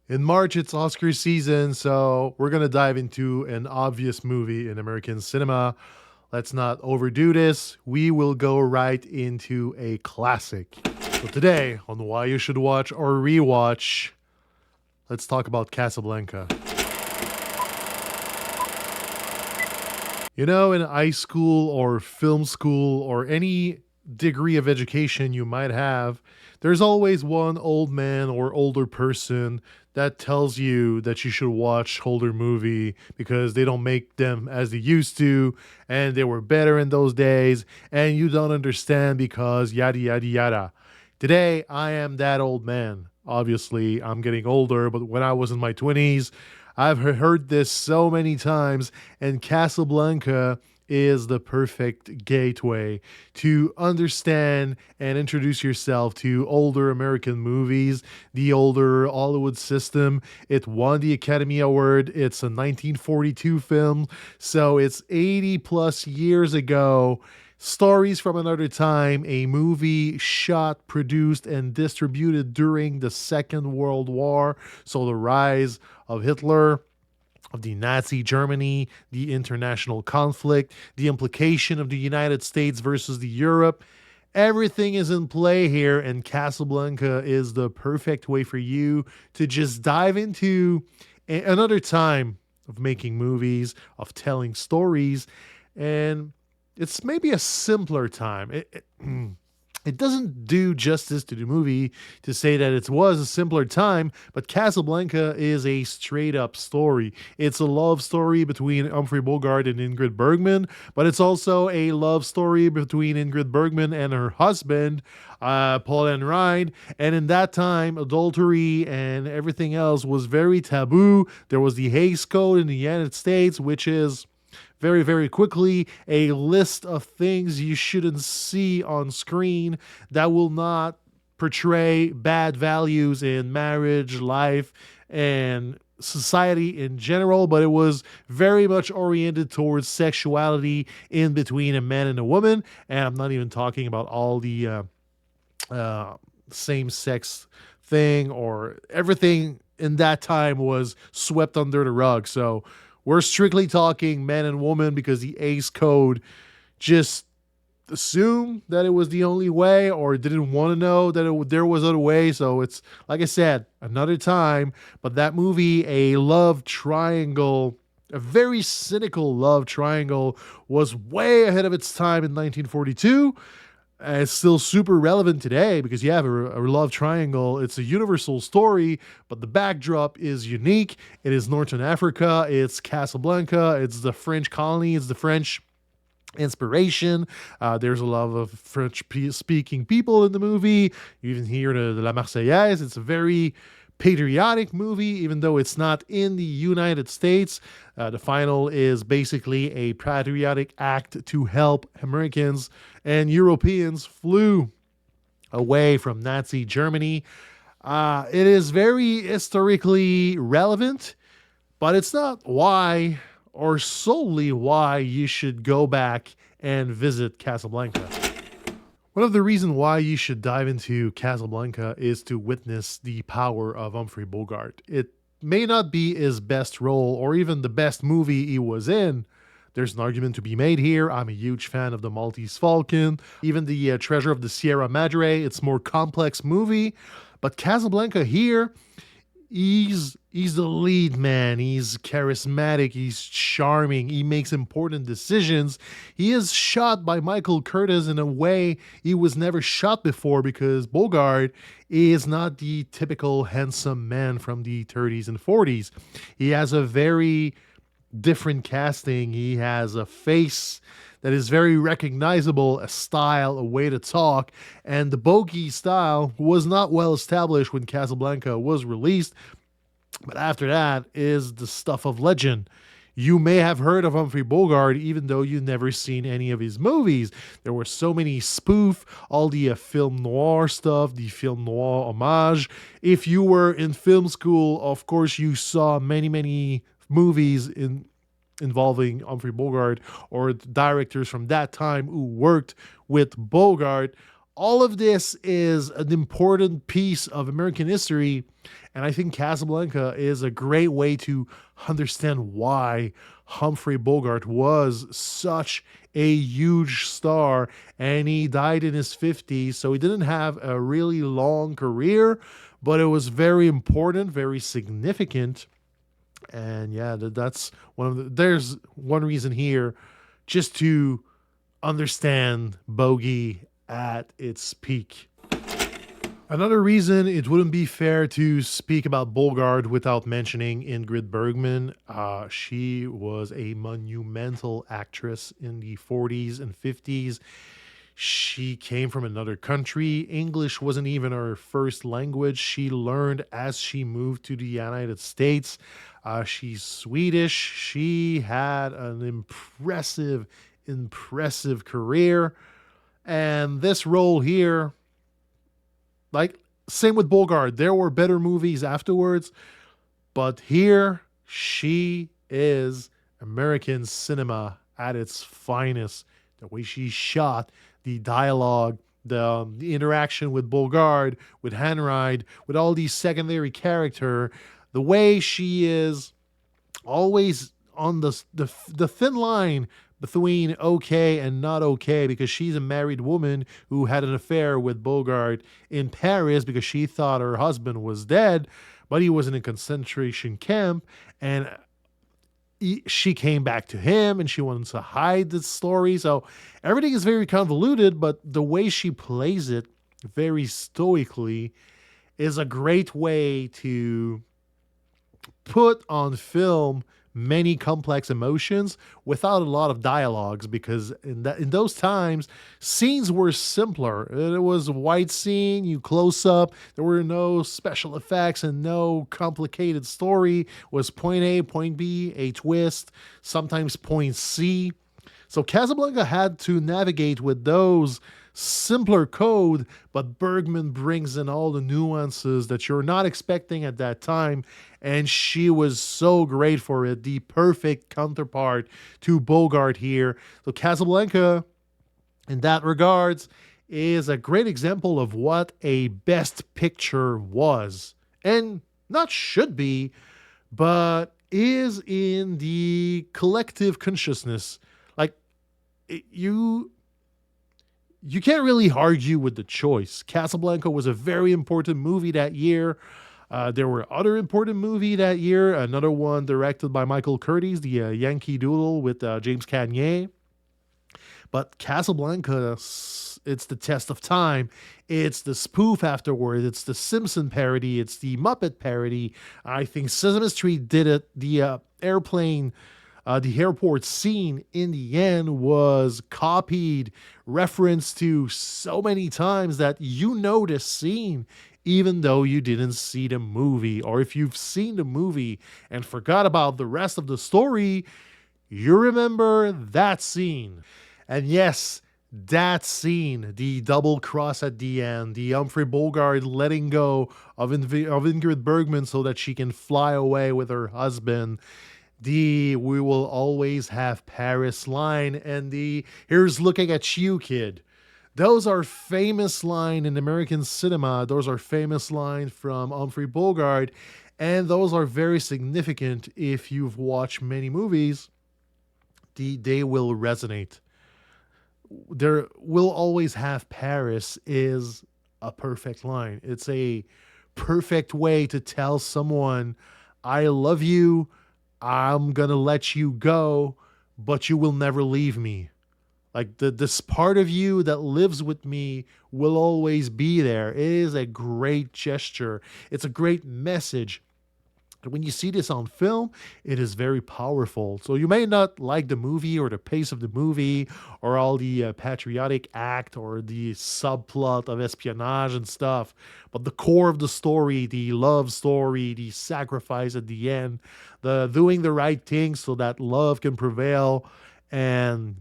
In March, it's Oscar season, so we're going to dive into an obvious movie in American cinema. Let's not overdo this. We will go right into a classic. So, today, on Why You Should Watch or Rewatch, let's talk about Casablanca. You know, in high school or film school or any degree of education you might have, there's always one old man or older person that tells you that you should watch older movie because they don't make them as they used to and they were better in those days and you don't understand because yada yada yada. Today I am that old man. Obviously, I'm getting older, but when I was in my 20s, I've heard this so many times, and Casablanca is the perfect gateway to understand and introduce yourself to older American movies, the older Hollywood system. It won the Academy Award. It's a 1942 film, so it's 80 plus years ago. Stories from Another Time, a movie shot, produced, and distributed during the Second World War. So, the rise of Hitler, of the Nazi Germany, the international conflict, the implication of the United States versus the Europe. Everything is in play here, and Casablanca is the perfect way for you to just dive into another time of making movies, of telling stories, and it's maybe a simpler time. It doesn't do justice to the movie to say that it was a simpler time, but Casablanca is a straight up story. It's a love story between Humphrey Bogart and Ingrid Bergman, but it's also a love story between Ingrid Bergman and her husband, Paul Enright. And in that time, adultery and everything else was very taboo. There was the Hays Code in the United States, which is very, very quickly a list of things you shouldn't see on screen that will not portray bad values in marriage, life, and society in general, but it was very much oriented towards sexuality in between a man and a woman. And I'm not even talking about all the same sex thing or everything in that time was swept under the rug. So we're strictly talking man and woman because the Ace Code just assumed that it was the only way or didn't want to know that there was other way. So it's, like I said, another time. But that movie, a love triangle, a very cynical love triangle, was way ahead of its time in 1942. It's still super relevant today because you have a love triangle. It's a universal story, but the backdrop is unique. It is Northern Africa. It's Casablanca. It's the French colony. It's the French inspiration. There's a lot of French speaking people in the movie. You even hear the La Marseillaise. It's a very patriotic movie, even though it's not in the United States. The final is basically a patriotic act to help Americans and Europeans flew away from Nazi Germany. It is very historically relevant, but it's not why or solely why you should go back and visit Casablanca. One of the reasons why you should dive into Casablanca is to witness the power of Humphrey Bogart. It may not be his best role or even the best movie he was in. There's an argument to be made here. I'm a huge fan of the Maltese Falcon, even the Treasure of the Sierra Madre. It's a more complex movie, but Casablanca here, he's the lead man. He's charismatic, he's charming, he makes important decisions. He is shot by Michael Curtis in a way he was never shot before because Bogart is not the typical handsome man from the 30s and 40s. He has a very different casting. He has a face that is very recognizable, a style, a way to talk, and the bogey style was not well established when Casablanca was released, but after that is the stuff of legend. You may have heard of Humphrey Bogart even though you've never seen any of his movies. There were so many spoof, all the film noir stuff, the film noir homage. If you were in film school, of course you saw many movies involving Humphrey Bogart or directors from that time who worked with Bogart. all of this is an important piece of American history. And I think Casablanca is a great way to understand why Humphrey Bogart was such a huge star, and he died in his 50s. So he didn't have a really long career, but it was very important, very significant. And yeah, that's there's one reason here just to understand Bogey at its peak. Another reason it wouldn't be fair to speak about Bogart without mentioning Ingrid Bergman. She was a monumental actress in the 40s and 50s. She came from another country. English wasn't even her first language. She learned as she moved to the United States. She's Swedish. She had an impressive career. And this role here, like, same with Bogart, there were better movies afterwards, but here she is American cinema at its finest. The way she shot, the dialogue, the interaction with Bogart, with Hanride, with all these secondary character, the way she is always on the thin line between okay and not okay, because she's a married woman who had an affair with Bogart in Paris because she thought her husband was dead, but he was in a concentration camp, and she came back to him and she wanted to hide the story. So everything is very convoluted, but the way she plays it very stoically is a great way to put on film many complex emotions without a lot of dialogues, because in those times scenes were simpler. It was a white scene, you close up, there were no special effects and no complicated story. It was point A, point B, a twist, sometimes point C. So Casablanca had to navigate with those simpler code, but Bergman brings in all the nuances that you're not expecting at that time, and she was so great for it. The perfect counterpart to Bogart here. So Casablanca, in that regards, is a great example of what a best picture was, and not should be, but is in the collective consciousness. Like, you can't really argue with the choice. Casablanca was a very important movie that year. There were other important movie that year. Another one directed by Michael Curtiz, the Yankee Doodle with James Cagney. But Casablanca, it's the test of time. It's the spoof afterward. It's the Simpson parody. It's the Muppet parody. I think Sesame Street did it. The airport scene in the end was copied, referenced to so many times that you know this scene even though you didn't see the movie. Or if you've seen the movie and forgot about the rest of the story, you remember that scene. And yes, that scene, the double cross at the end, the Humphrey Bogart letting go of Ingrid Bergman so that she can fly away with her husband, the "we will always have Paris" line, and the "here's looking at you, kid." Those are famous line in American cinema. Those are famous lines from Humphrey Bogart, and those are very significant if you've watched many movies. They will resonate. There will always have Paris is a perfect line. It's a perfect way to tell someone, I love you, I'm gonna let you go, but you will never leave me. Like this part of you that lives with me will always be there. It is a great gesture. It's a great message. And when you see this on film, it is very powerful. So you may not like the movie or the pace of the movie or all the patriotic act or the subplot of espionage and stuff, but the core of the story, the love story, the sacrifice at the end, the doing the right thing so that love can prevail, and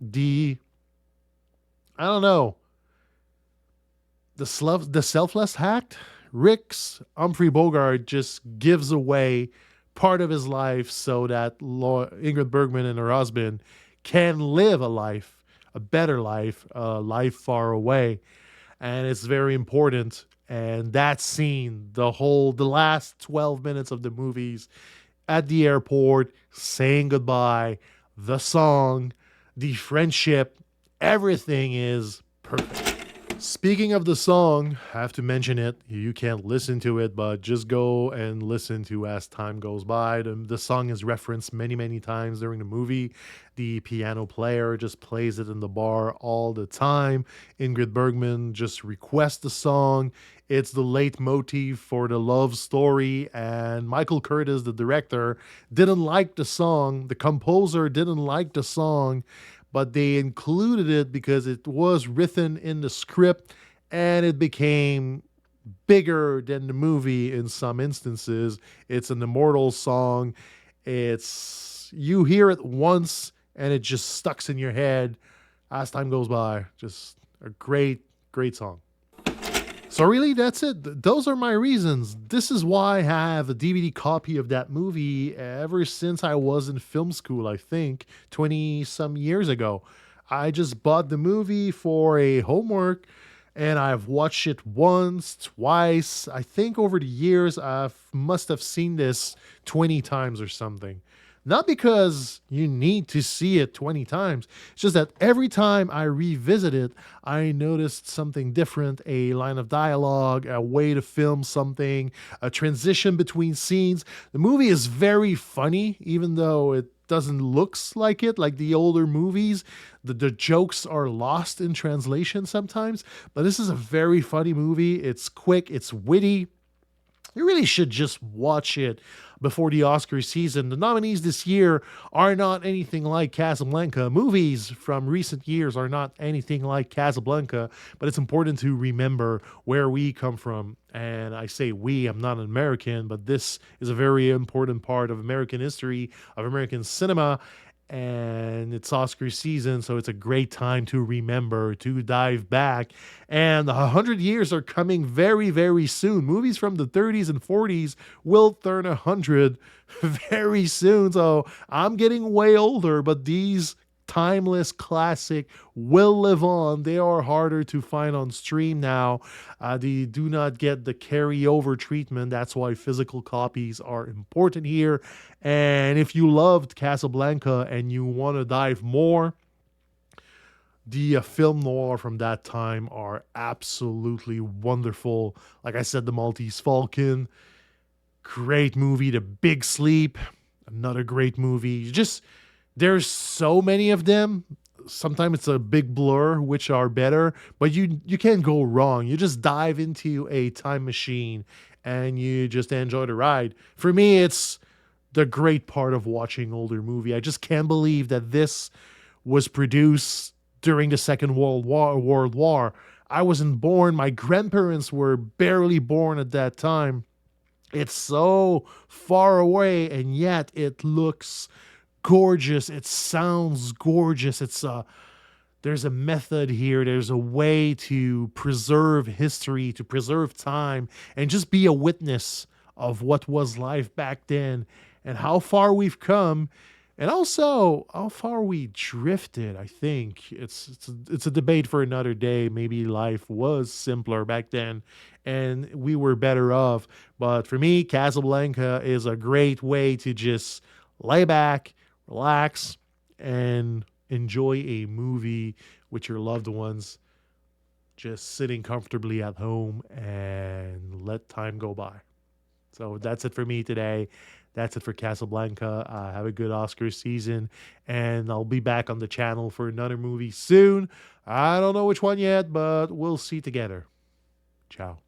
the, I don't know, the selfless act. Rick's Humphrey Bogart just gives away part of his life so that Ingrid Bergman and her husband can live a life, a better life, a life far away. and it's very important. And that scene, the last 12 minutes of the movies at the airport, saying goodbye, the song, the friendship, everything is perfect. Speaking of the song, I have to mention it. You can't listen to it, but just go and listen to As Time Goes By. The song is referenced many, many times during the movie. The piano player just plays it in the bar all the time. Ingrid Bergman just requests the song. It's the leitmotif for the love story. And Michael Curtis, the director, didn't like the song. The composer didn't like the song, but they included it because it was written in the script and it became bigger than the movie in some instances. It's an immortal song. It's you hear it once and it just stucks in your head as time goes by. Just a great, great song. So really, that's it. Those are my reasons. This is why I have a DVD copy of that movie ever since I was in film school, I think, 20 some years ago. I just bought the movie for a homework and I've watched it once, twice. I think over the years I must have seen this 20 times or something. Not because you need to see it 20 times. It's just that every time I revisit it, I noticed something different, a line of dialogue, a way to film something, a transition between scenes. The movie is very funny, even though it doesn't looks like it, like the older movies. The jokes are lost in translation sometimes, but this is a very funny movie. It's quick, it's witty. You really should just watch it before the Oscar season. The nominees this year are not anything like Casablanca. Movies from recent years are not anything like Casablanca, but it's important to remember where we come from. And I say we, I'm not an American, but this is a very important part of American history, of American cinema, and it's Oscar season, so it's a great time to remember, to dive back. And 100 years are coming very, very soon. Movies from the 30s and 40s will turn 100 very soon. So I'm getting way older, but these timeless classic will live on. They are harder to find on stream now. They do not get the carryover treatment. That's why physical copies are important here. And if you loved Casablanca and you want to dive more, the film noir from that time are absolutely wonderful. Like I said, The Maltese Falcon, great movie. The Big Sleep, another great movie. Just there's so many of them. Sometimes it's a big blur which are better, but you can't go wrong. You just dive into a time machine and you just enjoy the ride. For me, it's the great part of watching older movie. I just can't believe that this was produced during the Second World War. I wasn't born. My grandparents were barely born at that time. It's so far away, and yet it looks gorgeous. It sounds gorgeous. There's a method here. There's a way to preserve history, to preserve time, and just be a witness of what was life back then and how far we've come, and also how far we drifted. I think it's a debate for another day. Maybe life was simpler back then and we were better off. But for me, Casablanca is a great way to just lay back, relax, and enjoy a movie with your loved ones, just sitting comfortably at home and let time go by. So that's it for me today. That's it for Casablanca. Have a good Oscar season, and I'll be back on the channel for another movie soon. I don't know which one yet, but we'll see together. Ciao.